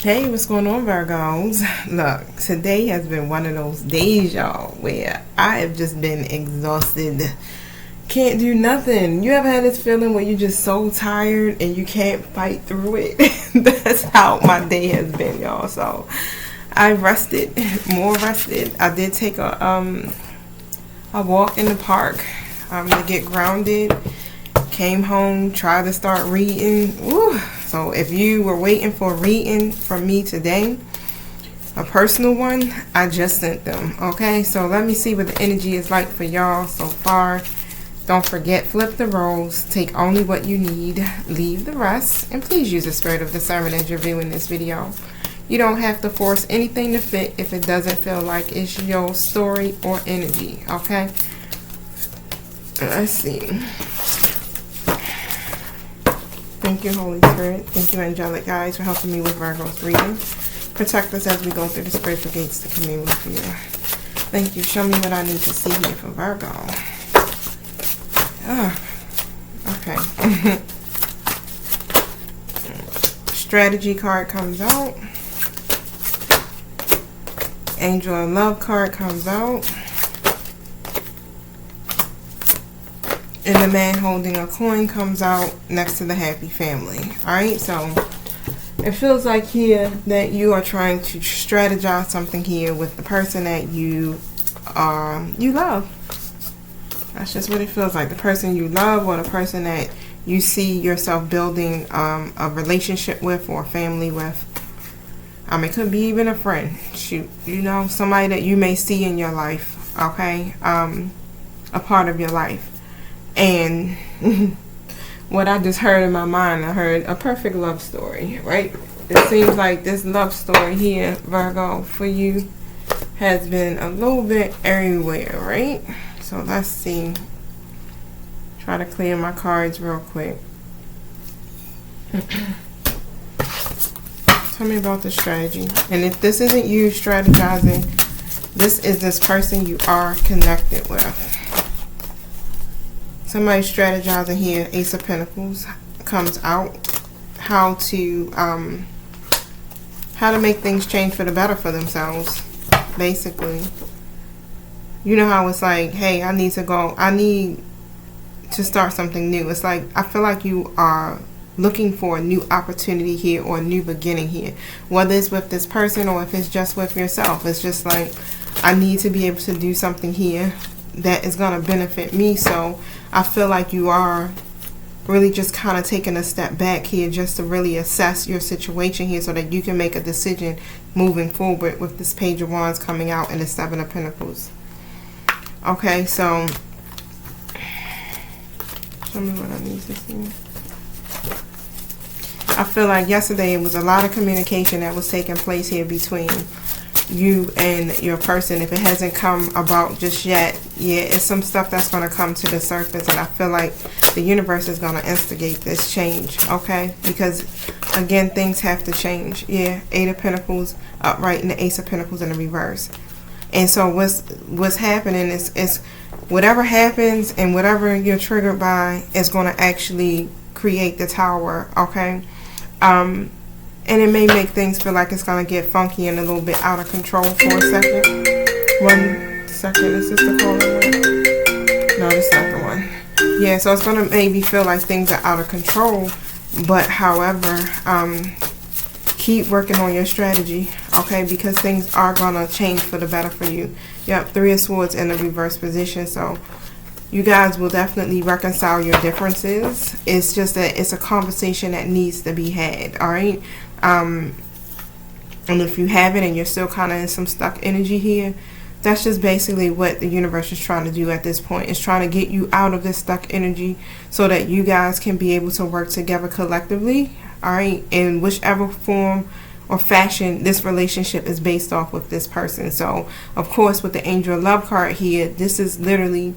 Hey, what's going on, Virgos? Look, today has been one of those days, y'all, where I have just been exhausted. Can't do nothing. You ever had this feeling where you're just so tired and you can't fight through it? That's how my day has been, y'all. So I rested, more rested. I did take a walk in the park to get grounded. Came home, tried to start reading. Woo. So if you were waiting for a reading from me today, a personal one, I just sent them. Okay, so let me see what the energy is like for y'all so far. Don't forget, flip the roles, take only what you need, leave the rest, and please use the spirit of discernment as you're viewing this video. You don't have to force anything to fit if it doesn't feel like it's your story or energy. Okay, let's see. Thank you, Holy Spirit. Thank you, angelic guides, for helping me with Virgo's reading. Protect us as we go through the spiritual gates to commune with you. Thank you. Show me what I need to see here for Virgo. Okay. Strategy card comes out. Angel of Love card comes out. And the man holding a coin comes out next to the happy family. Alright, so it feels like here that you are trying to strategize something here with the person that you love. That's just what it feels like. The person you love, or the person that you see yourself building a relationship with or a family with. It could be even a friend. Shoot, somebody that you may see in your life. Okay, a part of your life. And what I just heard in my mind, I heard a perfect love story, right? It seems like this love story here, Virgo, for you has been a little bit everywhere, right? So let's see. Try to clear my cards real quick. Tell me about the strategy. And if this isn't you strategizing, this is this person you are connected with. Somebody strategizing here. Ace of Pentacles comes out. How to make things change for the better for themselves, basically. You know how it's like, hey, I need to start something new. It's like, I feel like you are looking for a new opportunity here, or a new beginning here, whether it's with this person or if it's just with yourself. It's just like, I need to be able to do something here that is going to benefit me. So I feel like you are really just kind of taking a step back here just to really assess your situation here so that you can make a decision moving forward with this Page of Wands coming out and the Seven of Pentacles. Okay, so show me what I need to see. I feel like yesterday it was a lot of communication that was taking place here between you and your person. If it hasn't come about just yet, yeah, it's some stuff that's going to come to the surface, and I feel like the universe is going to instigate this change, okay? Because again, things have to change. Yeah, Eight of Pentacles upright and the Ace of Pentacles in the reverse. And so what's happening is whatever happens and whatever you're triggered by is going to actually create the Tower, okay? And it may make things feel like it's going to get funky and a little bit out of control for a second. 1 second. Is this the caller one? No, it's not the one. Yeah, so it's going to maybe feel like things are out of control. But, however, keep working on your strategy, okay? Because things are going to change for the better for you. Yep, Three of Swords in the reverse position. So you guys will definitely reconcile your differences. It's just that it's a conversation that needs to be had, all right? And if you haven't and you're still kind of in some stuck energy here, that's just basically what the universe is trying to do at this point. It's trying to get you out of this stuck energy so that you guys can be able to work together collectively, all right, in whichever form or fashion this relationship is based off with this person. So, of course, with the Angel of Love card here, this is literally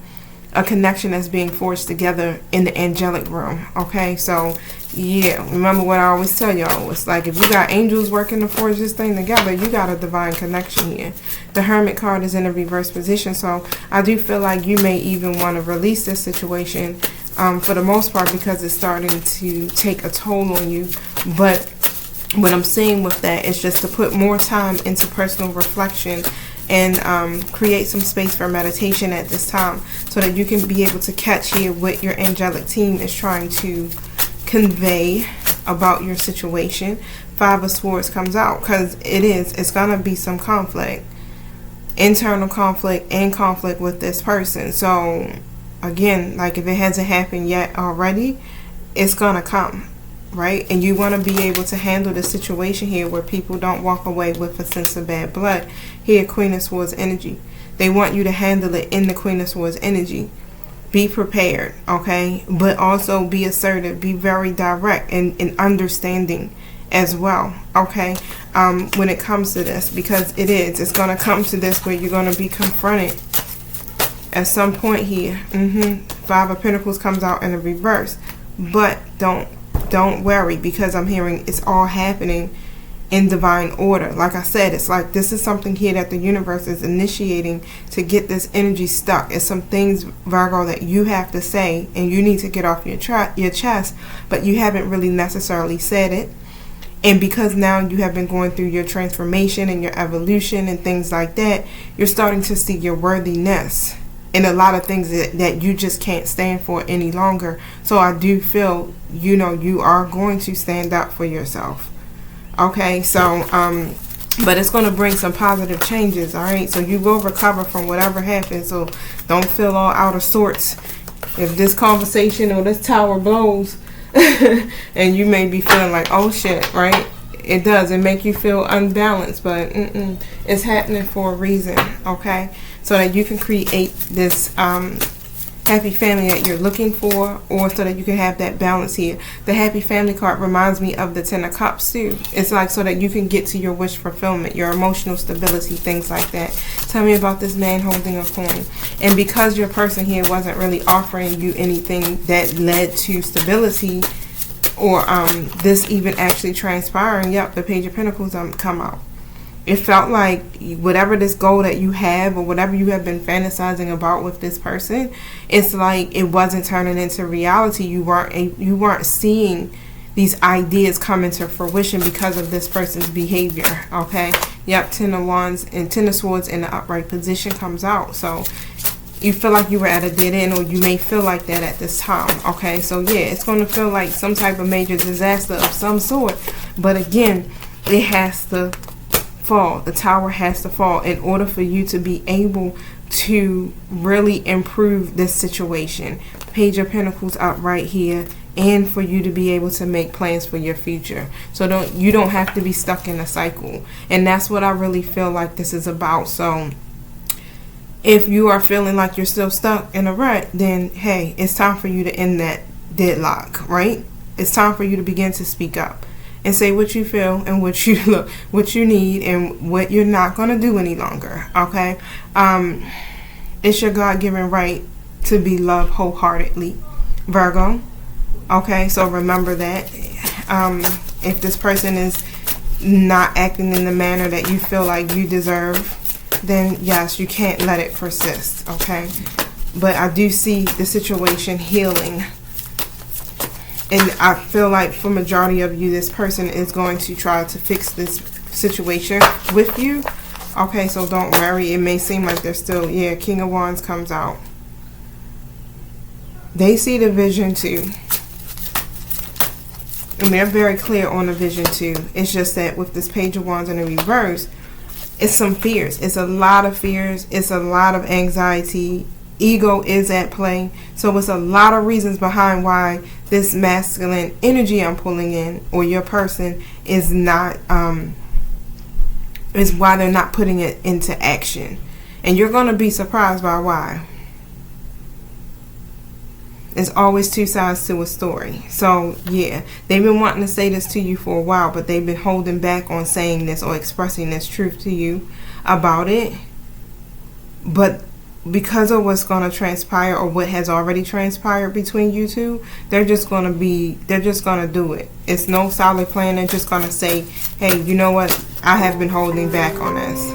a connection that's being forged together in the angelic realm, okay? So yeah, remember what I always tell y'all, it's like if you got angels working to forge this thing together, you got a divine connection here. The Hermit card is in a reverse position, so I do feel like you may even want to release this situation for the most part, because it's starting to take a toll on you. But what I'm saying with that is just to put more time into personal reflection and create some space for meditation at this time, so that you can be able to catch here what your angelic team is trying to convey about your situation. Five of Swords comes out because it's gonna be some conflict, internal conflict and conflict with this person. So again, like if it hasn't happened yet already, it's gonna come, right? And you want to be able to handle the situation here where people don't walk away with a sense of bad blood. Here, Queen of Swords energy. They want you to handle it in the Queen of Swords energy. Be prepared, okay? But also be assertive. Be very direct and understanding as well, okay? When it comes to this, because it's going to come to this where you're going to be confronted at some point here. Five of Pentacles comes out in the reverse. But don't worry, because I'm hearing it's all happening in divine order. Like I said, it's like this is something here that the universe is initiating to get this energy stuck. It's some things, Virgo, that you have to say and you need to get off your chest, but you haven't really necessarily said it. And because now you have been going through your transformation and your evolution and things like that, you're starting to see your worthiness and a lot of things that you just can't stand for any longer. So I do feel, you are going to stand up for yourself. Okay, so, but it's going to bring some positive changes, all right? So you will recover from whatever happens. So don't feel all out of sorts if this conversation or this tower blows and you may be feeling like, oh shit, right? It does. It make you feel unbalanced, but it's happening for a reason, okay? So that you can create this happy family that you're looking for, or so that you can have that balance here. The happy family card reminds me of the Ten of Cups too. It's like so that you can get to your wish fulfillment, your emotional stability, things like that. Tell me about this man holding a coin. And because your person here wasn't really offering you anything that led to stability, or this even actually transpiring, yep, the Page of Pentacles come out. It felt like whatever this goal that you have or whatever you have been fantasizing about with this person, it's like it wasn't turning into reality. You weren't seeing these ideas come into fruition because of this person's behavior, okay? Yep, Ten of Wands and Ten of Swords in the upright position comes out. So you feel like you were at a dead end, or you may feel like that at this time, okay? So yeah, it's going to feel like some type of major disaster of some sort. But again, it has to fall. The tower has to fall in order for you to be able to really improve this situation. Page of Pentacles up right here, and for you to be able to make plans for your future. So you don't have to be stuck in a cycle. And that's what I really feel like this is about. So if you are feeling like you're still stuck in a rut, then hey, it's time for you to end that deadlock, right? It's time for you to begin to speak up and say what you feel and what you need and what you're not going to do any longer, okay? It's your God-given right to be loved wholeheartedly, Virgo, okay? So remember that. If this person is not acting in the manner that you feel like you deserve, then yes, you can't let it persist, okay? But I do see the situation healing. And I feel like for majority of you, this person is going to try to fix this situation with you. Okay, so don't worry. It may seem like they're still, yeah, King of Wands comes out. They see the vision too. And they're very clear on the vision too. It's just that with this Page of Wands in the reverse, it's some fears. It's a lot of fears. It's a lot of anxiety. Ego is at play. So it's a lot of reasons behind why this masculine energy I'm pulling in, or your person, is not is why they're not putting it into action. And you're going to be surprised by why. There's always two sides to a story. So yeah, they've been wanting to say this to you for a while, but they've been holding back on saying this or expressing this truth to you about it. But because of what's going to transpire, or what has already transpired between you two, they're just going to do it. It's no solid plan. They're just going to say, hey, you know what? I have been holding back on this.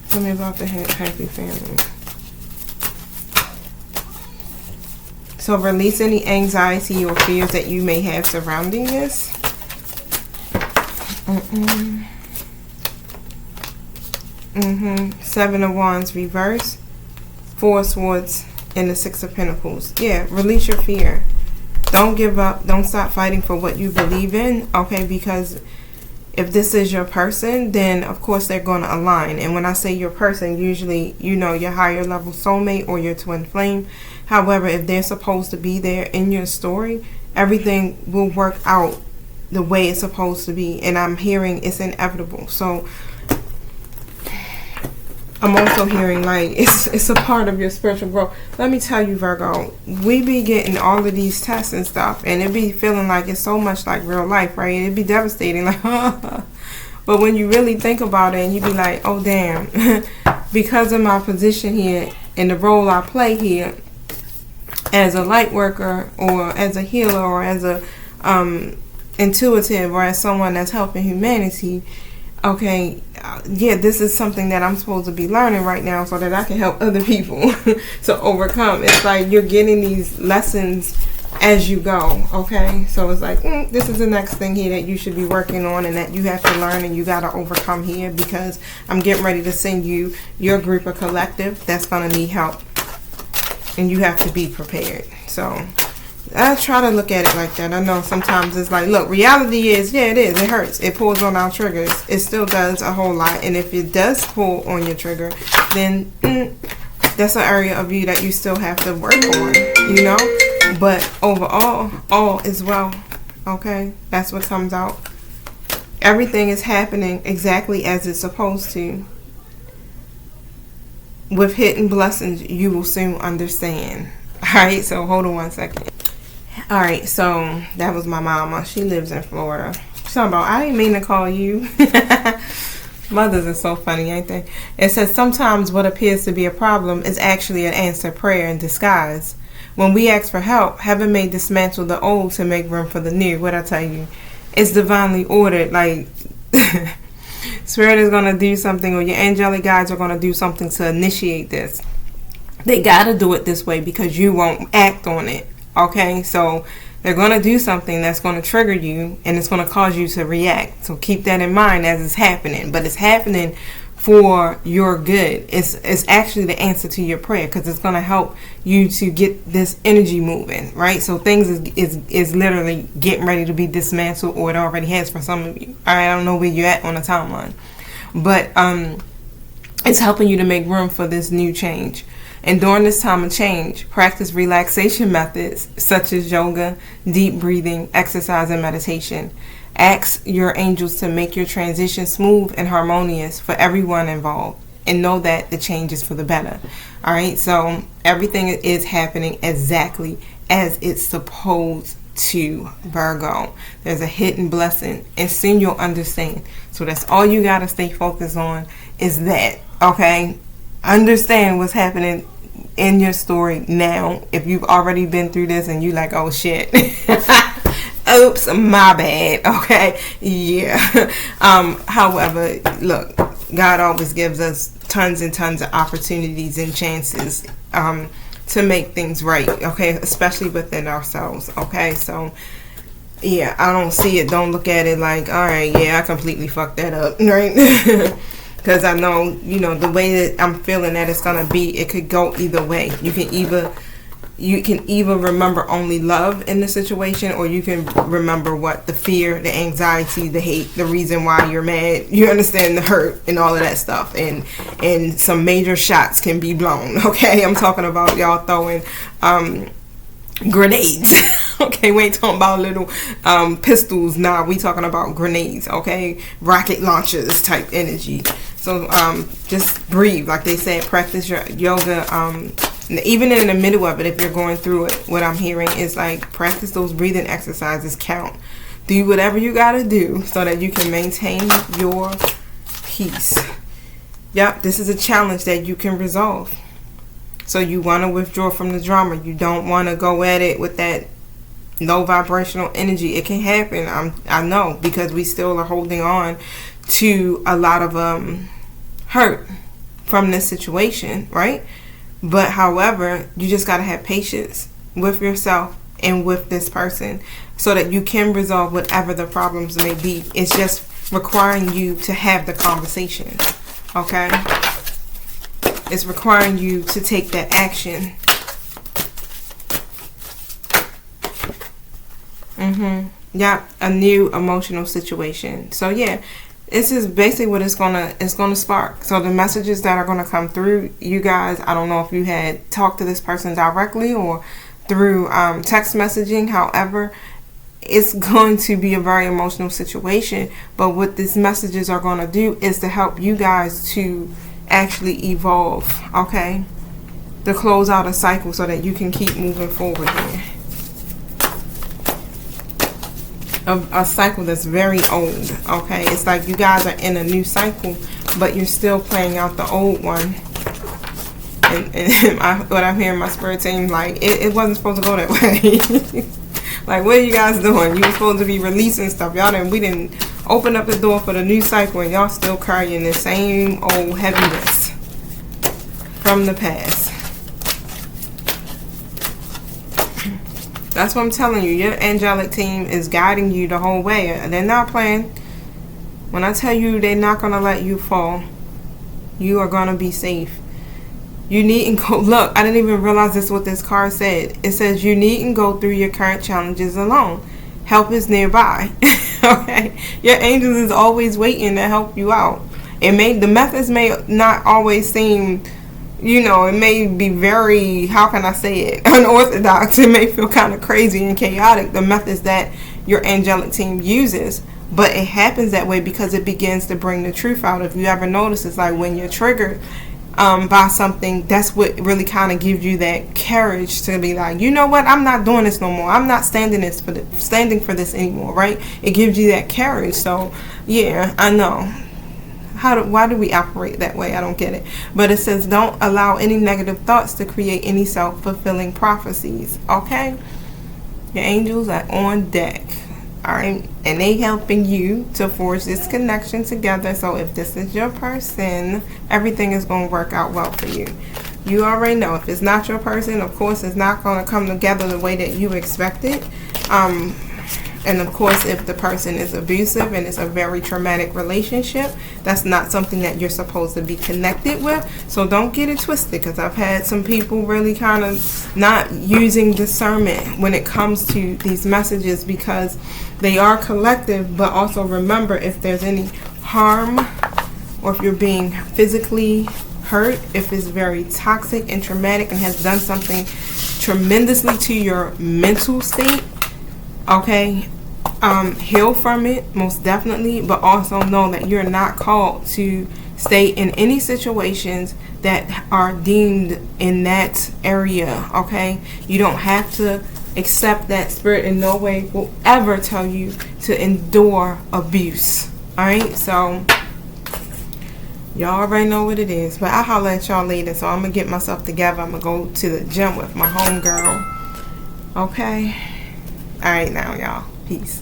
Tell me about the happy family. So release any anxiety or fears that you may have surrounding this. Seven of Wands reverse, Four of Swords, and the Six of Pentacles. Yeah, release your fear. Don't give up. Don't stop fighting for what you believe in, okay? Because if this is your person, then of course they're going to align. And when I say your person, usually, you know, your higher level soulmate or your twin flame. However, if they're supposed to be there in your story, everything will work out the way it's supposed to be. And I'm hearing it's inevitable. So I'm also hearing like it's a part of your spiritual growth. Let me tell you, Virgo, we be getting all of these tests and stuff, and it be feeling like it's so much like real life, right? It'd be devastating, like, but when you really think about it, and you be like, oh damn, because of my position here and the role I play here as a light worker or as a healer or as a intuitive or as someone that's helping humanity. Okay, yeah, this is something that I'm supposed to be learning right now so that I can help other people to overcome. It's like you're getting these lessons as you go, okay? So it's like, this is the next thing here that you should be working on and that you have to learn and you got to overcome here, because I'm getting ready to send you your group or collective that's going to need help. And you have to be prepared. So I try to look at it like that. I know sometimes it's like, look, reality is, yeah, it is. It hurts. It pulls on our triggers. It still does a whole lot. And if it does pull on your trigger, then that's an area of you that you still have to work on, you know? But overall, all is well, okay? That's what comes out. Everything is happening exactly as it's supposed to. With hidden blessings, you will soon understand. All right, so hold on one second. All right, so that was my mama. She lives in Florida. She's talking about, I didn't mean to call you. Mothers are so funny, ain't they? It says, sometimes what appears to be a problem is actually an answered prayer in disguise. When we ask for help, heaven may dismantle the old to make room for the new. What I tell you, it's divinely ordered. Like, Spirit is going to do something, or your angelic guides are going to do something to initiate this. They got to do it this way because you won't act on it. Okay, so they're going to do something that's going to trigger you and it's going to cause you to react. So keep that in mind as it's happening. But it's happening for your good. It's actually the answer to your prayer, because it's going to help you to get this energy moving, right? So things is literally getting ready to be dismantled, or it already has for some of you. I don't know where you're at on the timeline. But it's helping you to make room for this new change. And during this time of change, practice relaxation methods such as yoga, deep breathing, exercise, and meditation. Ask your angels to make your transition smooth and harmonious for everyone involved. And know that the change is for the better. All right, so everything is happening exactly as it's supposed to, Virgo. There's a hidden blessing, and soon you'll understand. So that's all you got to stay focused on is that, okay? Understand what's happening in your story now. If you've already been through this and you like, oh shit, oops, my bad, okay, yeah. However, look, God always gives us tons and tons of opportunities and chances to make things right, okay, especially within ourselves, okay. So yeah, I don't see it, don't look at it like, all right, yeah, I completely fucked that up, right? Because I know, you know, the way that I'm feeling that it's going to be, it could go either way. You can either remember only love in the situation, or you can remember what the fear, the anxiety, the hate, the reason why you're mad. You understand, the hurt and all of that stuff. And some major shots can be blown, okay? I'm talking about y'all throwing grenades. Okay, we ain't talking about little pistols. Nah, we talking about grenades, okay? Rocket launchers type energy. So just breathe, like they said, practice your yoga. Even in the middle of it, if you're going through it, what I'm hearing is like practice those breathing exercises. Count. Do whatever you got to do so that you can maintain your peace. Yep, this is a challenge that you can resolve. So you want to withdraw from the drama. You don't want to go at it with that low vibrational energy. It can happen. I know, because we still are holding on to a lot of hurt from this situation, right? But however, you just got to have patience with yourself and with this person so that you can resolve whatever the problems may be. It's just requiring you to have the conversation, okay? It's requiring you to take that action. Yeah, a new emotional situation. So yeah, this is basically what it's gonna spark. So the messages that are gonna come through, you guys, I don't know if you had talked to this person directly or through text messaging. However, it's going to be a very emotional situation. But what these messages are gonna do is to help you guys to actually evolve, okay? To close out a cycle so that you can keep moving forward here. A cycle that's very old, okay? It's like you guys are in a new cycle, but you're still playing out the old one. And what I'm hearing my spirit team, like, it wasn't supposed to go that way. Like, what are you guys doing? You were supposed to be releasing stuff. We didn't open up the door for the new cycle, and y'all still carrying the same old heaviness from the past. That's what I'm telling you. Your angelic team is guiding you the whole way. They're not playing. When I tell you they're not going to let you fall, you are going to be safe. You needn't go. Look, I didn't even realize this is what this card said. It says you needn't go through your current challenges alone. Help is nearby. Okay? Your angels is always waiting to help you out. The methods may not always seem, it may be very, how can I say it, unorthodox. It may feel kind of crazy and chaotic, the methods that your angelic team uses. But it happens that way because it begins to bring the truth out. If you ever notice, it's like when you're triggered by something, that's what really kind of gives you that courage to be like, you know what, I'm not doing this no more. I'm not standing for this anymore, right? It gives you that courage. So, yeah, I know. Why do we operate that way? I don't get it. But it says don't allow any negative thoughts to create any self-fulfilling prophecies. Okay? Your angels are on deck. Alright? And they helping you to forge this connection together. So if this is your person, everything is going to work out well for you. You already know. If it's not your person, of course, it's not going to come together the way that you expected. And of course, if the person is abusive and it's a very traumatic relationship, that's not something that you're supposed to be connected with. So don't get it twisted, because I've had some people really kind of not using discernment when it comes to these messages, because they are collective. But also remember, if there's any harm or if you're being physically hurt, if it's very toxic and traumatic and has done something tremendously to your mental state, okay, heal from it, most definitely, but also know that you're not called to stay in any situations that are deemed in that area, okay? You don't have to accept that. Spirit in no way will ever tell you to endure abuse, alright? So, y'all already know what it is, but I'll holler at y'all later. So I'm going to get myself together. I'm going to go to the gym with my homegirl, okay? Alright now, y'all. Peace.